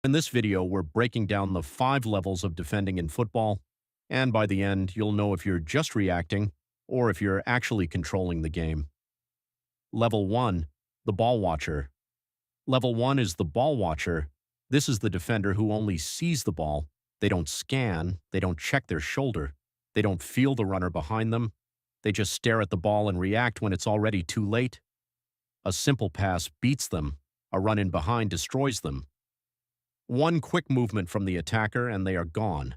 In this video, we're breaking down the 5 levels of defending in football, and by the end, you'll know if you're just reacting or if you're actually controlling the game. Level 1, the ball watcher. Level 1 is the ball watcher. This is the defender who only sees the ball. They don't scan, they don't check their shoulder, they don't feel the runner behind them. They just stare at the ball and react when it's already too late. A simple pass beats them, a run in behind destroys them. One quick movement from the attacker and they are gone.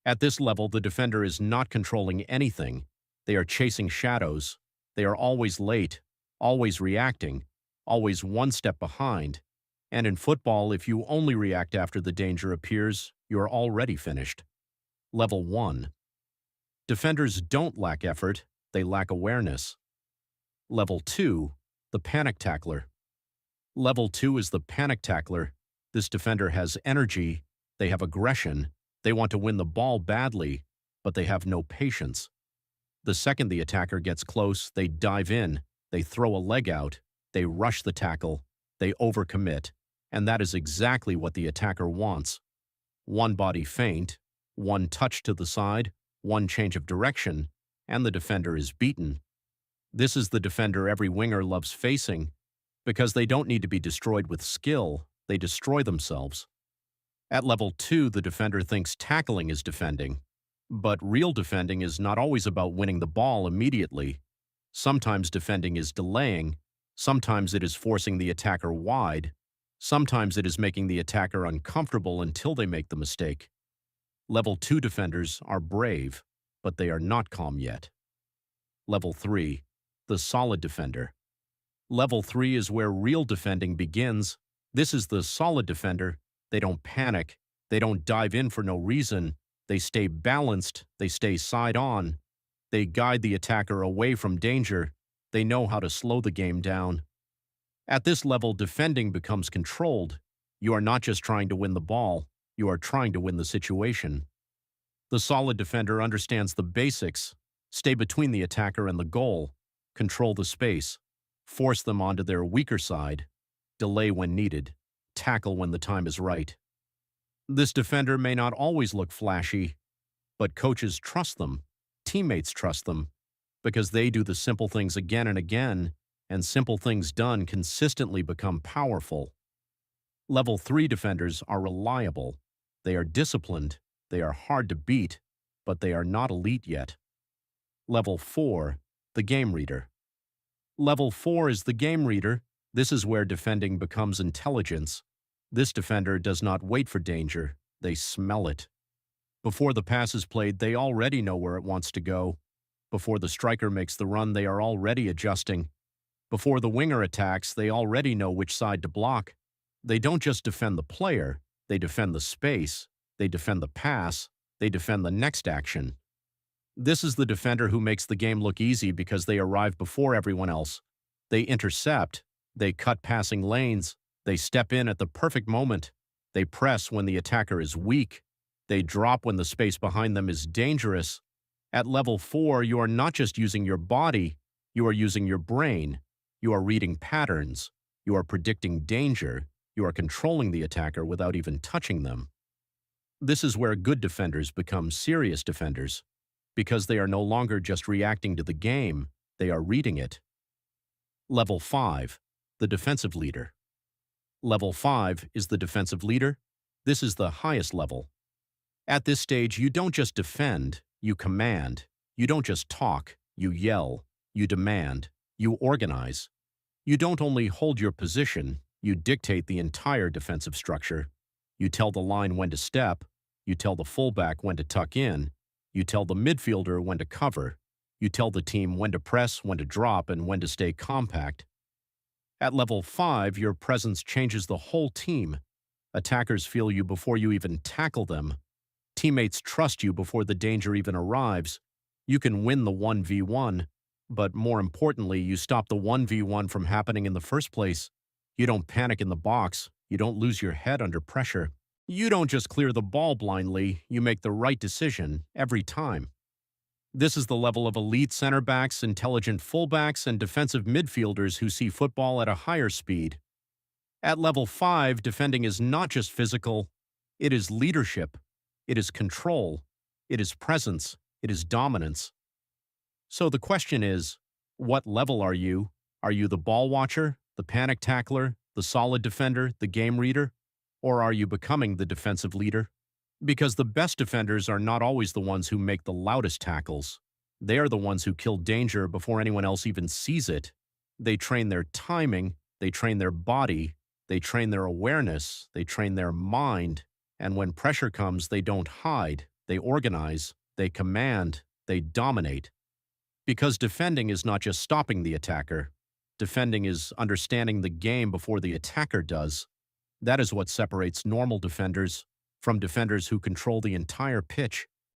At this level, the defender is not controlling anything. They are chasing shadows. They are always late, always reacting, always one step behind. And in football, if you only react after the danger appears, you are already finished. Level 1. Defenders don't lack effort, they lack awareness. Level 2. The panic tackler. Level 2 is the panic tackler. This defender has energy, they have aggression, they want to win the ball badly, but they have no patience. The second the attacker gets close, they dive in, they throw a leg out, they rush the tackle, they overcommit, and that is exactly what the attacker wants. One body feint, one touch to the side, one change of direction, and the defender is beaten. This is the defender every winger loves facing, because they don't need to be destroyed with skill, they destroy themselves. At level 2, the defender thinks tackling is defending. But real defending is not always about winning the ball immediately. Sometimes defending is delaying. Sometimes it is forcing the attacker wide. Sometimes it is making the attacker uncomfortable until they make the mistake. Level 2 defenders are brave, but they are not calm yet. Level 3, the solid defender. Level 3 is where real defending begins. This is the solid defender. They don't panic. They don't dive in for no reason. They stay balanced. They stay side on. They guide the attacker away from danger. They know how to slow the game down. At this level, defending becomes controlled. You are not just trying to win the ball. You are trying to win the situation. The solid defender understands the basics. Stay between the attacker and the goal. Control the space. Force them onto their weaker side. Delay when needed, tackle when the time is right. This defender may not always look flashy, but coaches trust them, teammates trust them, because they do the simple things again and again, and simple things done consistently become powerful. Level 3 defenders are reliable. They are disciplined, they are hard to beat, but they are not elite yet. Level 4, the game reader. Level 4 is the game reader. This is where defending becomes intelligence. This defender does not wait for danger, they smell it. Before the pass is played, they already know where it wants to go. Before the striker makes the run, they are already adjusting. Before the winger attacks, they already know which side to block. They don't just defend the player, they defend the space, they defend the pass, they defend the next action. This is the defender who makes the game look easy because they arrive before everyone else. They intercept. They cut passing lanes. They step in at the perfect moment. They press when the attacker is weak. They drop when the space behind them is dangerous. At level 4, you are not just using your body, you are using your brain. You are reading patterns. You are predicting danger. You are controlling the attacker without even touching them. This is where good defenders become serious defenders, because they are no longer just reacting to the game, they are reading it. Level 5. The defensive leader. Level 5 is the defensive leader. This is the highest level. At this stage, you don't just defend, you command. You don't just talk, you yell. You demand. You organize. You don't only hold your position, you dictate the entire defensive structure. You tell the line when to step. You tell the fullback when to tuck in. You tell the midfielder when to cover. You tell the team when to press, when to drop, and when to stay compact. At level 5, your presence changes the whole team. Attackers feel you before you even tackle them. Teammates trust you before the danger even arrives. You can win the 1v1, but more importantly, you stop the 1v1 from happening in the first place. You don't panic in the box. You don't lose your head under pressure. You don't just clear the ball blindly. You make the right decision every time. This is the level of elite center backs, intelligent fullbacks, and defensive midfielders who see football at a higher speed. At level 5, defending is not just physical, it is leadership, it is control, it is presence, it is dominance. So the question is, what level are you? Are you the ball watcher, the panic tackler, the solid defender, the game reader? Or are you becoming the defensive leader? Because the best defenders are not always the ones who make the loudest tackles. They are the ones who kill danger before anyone else even sees it. They train their timing, they train their body, they train their awareness, they train their mind, and when pressure comes, they don't hide, they organize, they command, they dominate. Because defending is not just stopping the attacker, defending is understanding the game before the attacker does. That is what separates normal defenders from defenders who control the entire pitch